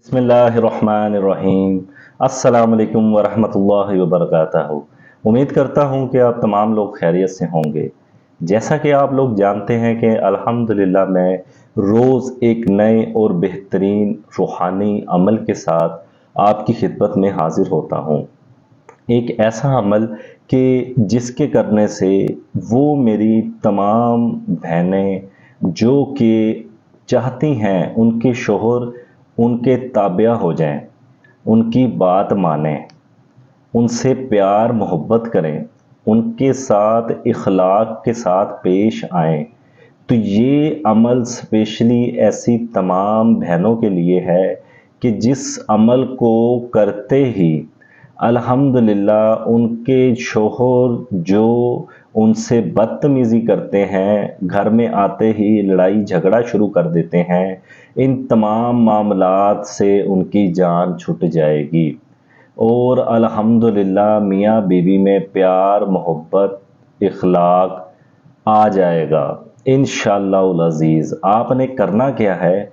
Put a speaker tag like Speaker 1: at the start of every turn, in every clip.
Speaker 1: بسم اللہ الرحمن الرحیم۔ السلام علیکم ورحمۃ اللہ وبرکاتہ۔ امید کرتا ہوں کہ آپ تمام لوگ خیریت سے ہوں گے۔ جیسا کہ آپ لوگ جانتے ہیں کہ الحمدللہ میں روز ایک نئے اور بہترین روحانی عمل کے ساتھ آپ کی خدمت میں حاضر ہوتا ہوں۔ ایک ایسا عمل کہ جس کے کرنے سے وہ میری تمام بہنیں جو کہ چاہتی ہیں ان کے شوہر ان کے تابع ہو جائیں، ان کی بات مانیں، ان سے پیار محبت کریں، ان کے ساتھ اخلاق کے ساتھ پیش آئیں، تو یہ عمل اسپیشلی ایسی تمام بہنوں کے لیے ہے کہ جس عمل کو کرتے ہی الحمدللہ ان کے شوہر جو ان سے بدتمیزی کرتے ہیں، گھر میں آتے ہی لڑائی جھگڑا شروع کر دیتے ہیں، ان تمام معاملات سے ان کی جان چھٹ جائے گی اور الحمدللہ میاں بیوی میں پیار محبت اخلاق آ جائے گا انشاءاللہ العزیز۔ آپ نے کرنا کیا ہے؟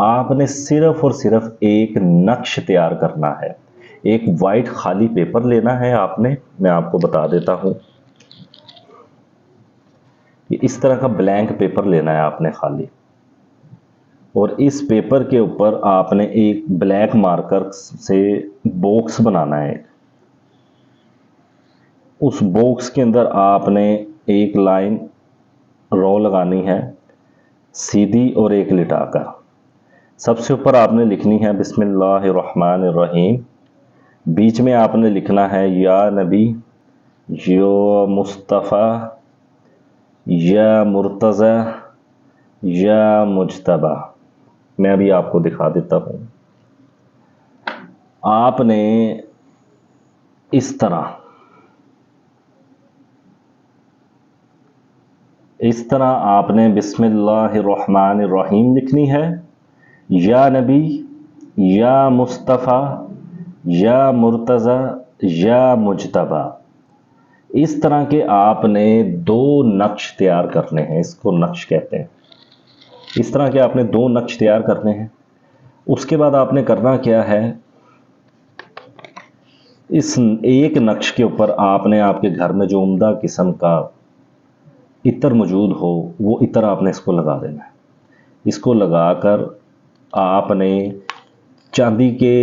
Speaker 1: آپ نے صرف اور صرف ایک نقش تیار کرنا ہے۔ ایک وائٹ خالی پیپر لینا ہے آپ نے، میں آپ کو بتا دیتا ہوں۔ اس طرح کا بلینک پیپر لینا ہے آپ نے خالی، اور اس پیپر کے اوپر آپ نے ایک بلیک مارکر سے باکس بنانا ہے۔ اس باکس کے اندر آپ نے ایک لائن رو لگانی ہے سیدھی اور ایک لٹا کر۔ سب سے اوپر آپ نے لکھنی ہے بسم اللہ الرحمن الرحیم، بیچ میں آپ نے لکھنا ہے یا نبی، یا مصطفیٰ، یا مرتضی، یا مجتبیٰ۔ میں ابھی آپ کو دکھا دیتا ہوں۔ آپ نے اس طرح آپ نے بسم اللہ الرحمن الرحیم لکھنی ہے، یا نبی، یا مصطفیٰ، یا مرتضی، یا مجتبیٰ۔ اس طرح کے آپ نے دو نقش تیار کرنے ہیں، اس کو نقش کہتے ہیں۔ اس طرح کے آپ نے دو نقش تیار کرنے ہیں۔ اس کے بعد آپ نے کرنا کیا ہے، اس ایک نقش کے اوپر آپ نے آپ کے گھر میں جو عمدہ قسم کا عطر موجود ہو وہ عطر آپ نے اس کو لگا دینا ہے۔ اس کو لگا کر آپ نے چاندی کے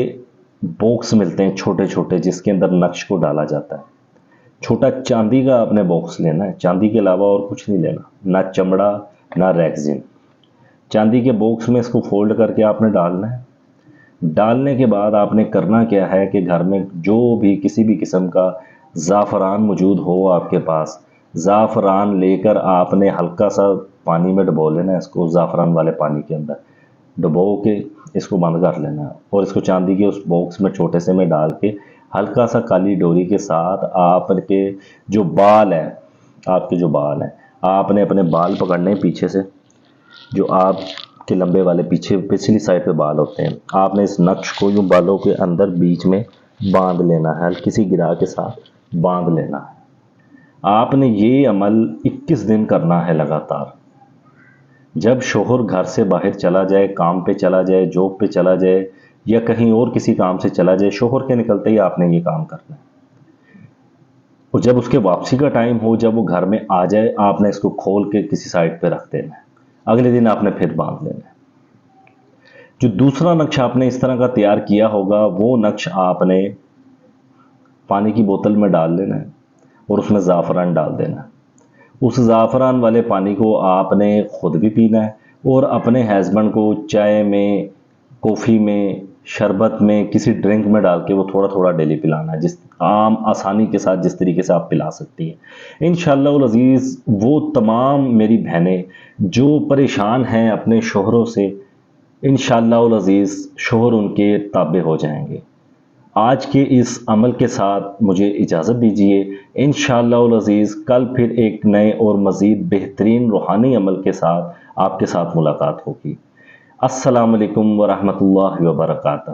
Speaker 1: باکس ملتے ہیں چھوٹے چھوٹے جس کے اندر نقش کو ڈالا جاتا ہے، چھوٹا چاندی کا آپ نے باکس لینا ہے، چاندی کے علاوہ اور کچھ نہیں لینا، نہ چمڑا نہ ریگزین۔ چاندی کے باکس میں اس کو فولڈ کر کے آپ نے ڈالنا ہے۔ ڈالنے کے بعد آپ نے کرنا کیا ہے کہ گھر میں جو بھی کسی بھی قسم کا زعفران موجود ہو آپ کے پاس، زعفران لے کر آپ نے ہلکا سا پانی میں ڈبو لینا ہے، اس کو زعفران والے پانی کے اندر ڈبو کے اس کو بند کر لینا ہے، اور اس کو چاندی کے اس باکس میں چھوٹے سے میں ڈال کے ہلکا سا کالی ڈوری کے ساتھ آپ کے جو بال ہیں، آپ کے جو بال ہیں، آپ نے اپنے بال پکڑنے پیچھے سے، جو آپ کے لمبے والے پیچھے پچھلی سائڈ پہ بال ہوتے ہیں، آپ نے اس نقش کو یوں بالوں کے اندر بیچ میں باندھ لینا ہے، ہلکی سی گرا کے ساتھ باندھ لینا ہے۔ آپ نے یہ عمل 21 دن کرنا ہے لگاتار۔ جب شوہر گھر سے باہر چلا جائے، کام پہ چلا جائے، جاب پہ چلا جائے یا کہیں اور کسی کام سے چلا جائے، شوہر کے نکلتے ہی آپ نے یہ کام کرنا ہے، اور جب اس کے واپسی کا ٹائم ہو، جب وہ گھر میں آ جائے، آپ نے اس کو کھول کے کسی سائڈ پہ رکھ دینا ہے، اگلے دن آپ نے پھر باندھ لینا ہے۔ جو دوسرا نقش آپ نے اس طرح کا تیار کیا ہوگا، وہ نقش آپ نے پانی کی بوتل میں ڈال لینا ہے اور اس میں زعفران ڈال دینا ہے۔ اس زعفران والے پانی کو آپ نے خود بھی پینا ہے اور اپنے ہسبینڈ کو چائے میں، کافی میں، شربت میں، کسی ڈرنک میں ڈال کے وہ تھوڑا تھوڑا ڈیلی پلانا ہے، جس عام آسانی کے ساتھ جس طریقے سے آپ پلا سکتی ہیں انشاءاللہ العزیز۔ وہ تمام میری بہنیں جو پریشان ہیں اپنے شوہروں سے، انشاءاللہ العزیز شوہر ان کے تابع ہو جائیں گے۔ آج کے اس عمل کے ساتھ مجھے اجازت دیجیے، انشاءاللہ العزیز کل پھر ایک نئے اور مزید بہترین روحانی عمل کے ساتھ آپ کے ساتھ ملاقات ہوگی۔ السلام علیکم ورحمۃ اللہ وبرکاتہ۔